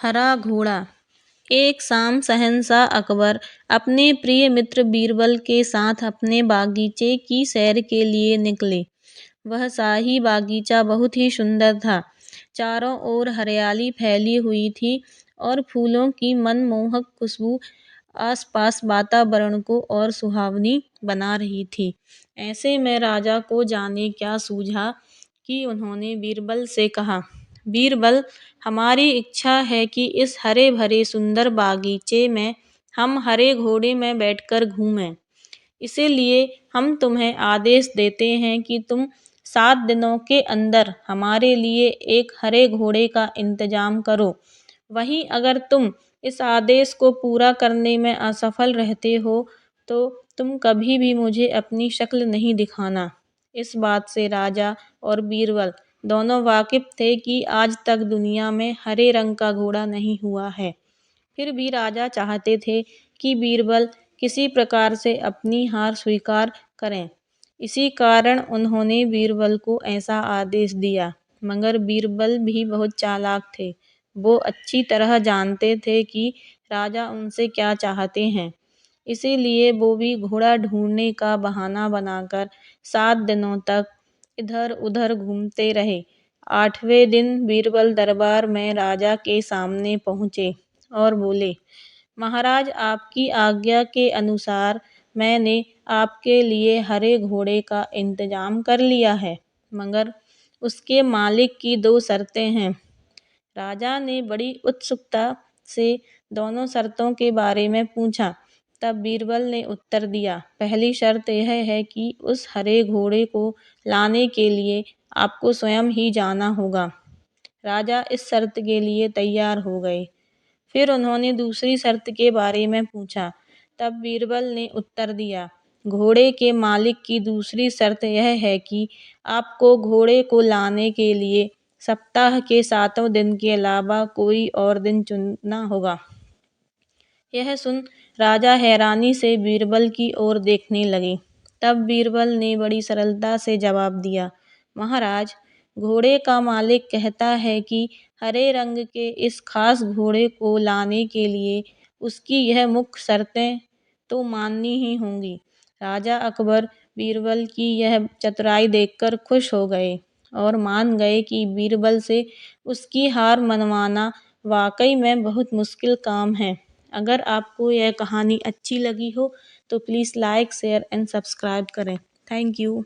हरा घोड़ा। एक शाम शहंशाह अकबर अपने प्रिय मित्र बीरबल के साथ अपने बागीचे की सैर के लिए निकले। वह शाही बागीचा बहुत ही सुंदर था। चारों ओर हरियाली फैली हुई थी और फूलों की मनमोहक खुशबू आसपास वातावरण को और सुहावनी बना रही थी। ऐसे में राजा को जाने क्या सूझा कि उन्होंने बीरबल से कहा, बीरबल, हमारी इच्छा है कि इस हरे भरे सुंदर बागीचे में हम हरे घोड़े में बैठकर घूमें। इसीलिए हम तुम्हें आदेश देते हैं कि तुम 7 दिनों के अंदर हमारे लिए एक हरे घोड़े का इंतजाम करो। वहीं अगर तुम इस आदेश को पूरा करने में असफल रहते हो तो तुम कभी भी मुझे अपनी शक्ल नहीं दिखाना। इस बात से राजा और बीरबल दोनों वाकिफ थे कि आज तक दुनिया में हरे रंग का घोड़ा नहीं हुआ है। फिर भी राजा चाहते थे कि बीरबल किसी प्रकार से अपनी हार स्वीकार करें। इसी कारण उन्होंने बीरबल को ऐसा आदेश दिया। मगर बीरबल भी बहुत चालाक थे। वो अच्छी तरह जानते थे कि राजा उनसे क्या चाहते हैं। इसीलिए वो भी घोड़ा ढूंढने का बहाना बनाकर 7 दिनों तक इधर उधर घूमते रहे। 8वें दिन बीरबल दरबार में राजा के सामने पहुँचे और बोले, महाराज, आपकी आज्ञा के अनुसार मैंने आपके लिए हरे घोड़े का इंतजाम कर लिया है, मगर उसके मालिक की 2 शर्तें हैं। राजा ने बड़ी उत्सुकता से दोनों शर्तों के बारे में पूछा। तब बीरबल ने उत्तर दिया, पहली शर्त यह है कि उस हरे घोड़े को लाने के लिए आपको स्वयं ही जाना होगा। राजा इस शर्त के लिए तैयार हो गए। फिर उन्होंने दूसरी शर्त के बारे में पूछा। तब बीरबल ने उत्तर दिया, घोड़े के मालिक की दूसरी शर्त यह है कि आपको घोड़े को लाने के लिए सप्ताह के 7 दिन के अलावा कोई और दिन चुनना होगा। यह सुन राजा हैरानी से बीरबल की ओर देखने लगे। तब बीरबल ने बड़ी सरलता से जवाब दिया, महाराज, घोड़े का मालिक कहता है कि हरे रंग के इस खास घोड़े को लाने के लिए उसकी यह मुख्य शर्तें तो माननी ही होंगी। राजा अकबर बीरबल की यह चतुराई देखकर खुश हो गए और मान गए कि बीरबल से उसकी हार मनवाना वाकई में बहुत मुश्किल काम है। अगर आपको यह कहानी अच्छी लगी हो तो please like, share and subscribe करें। Thank you.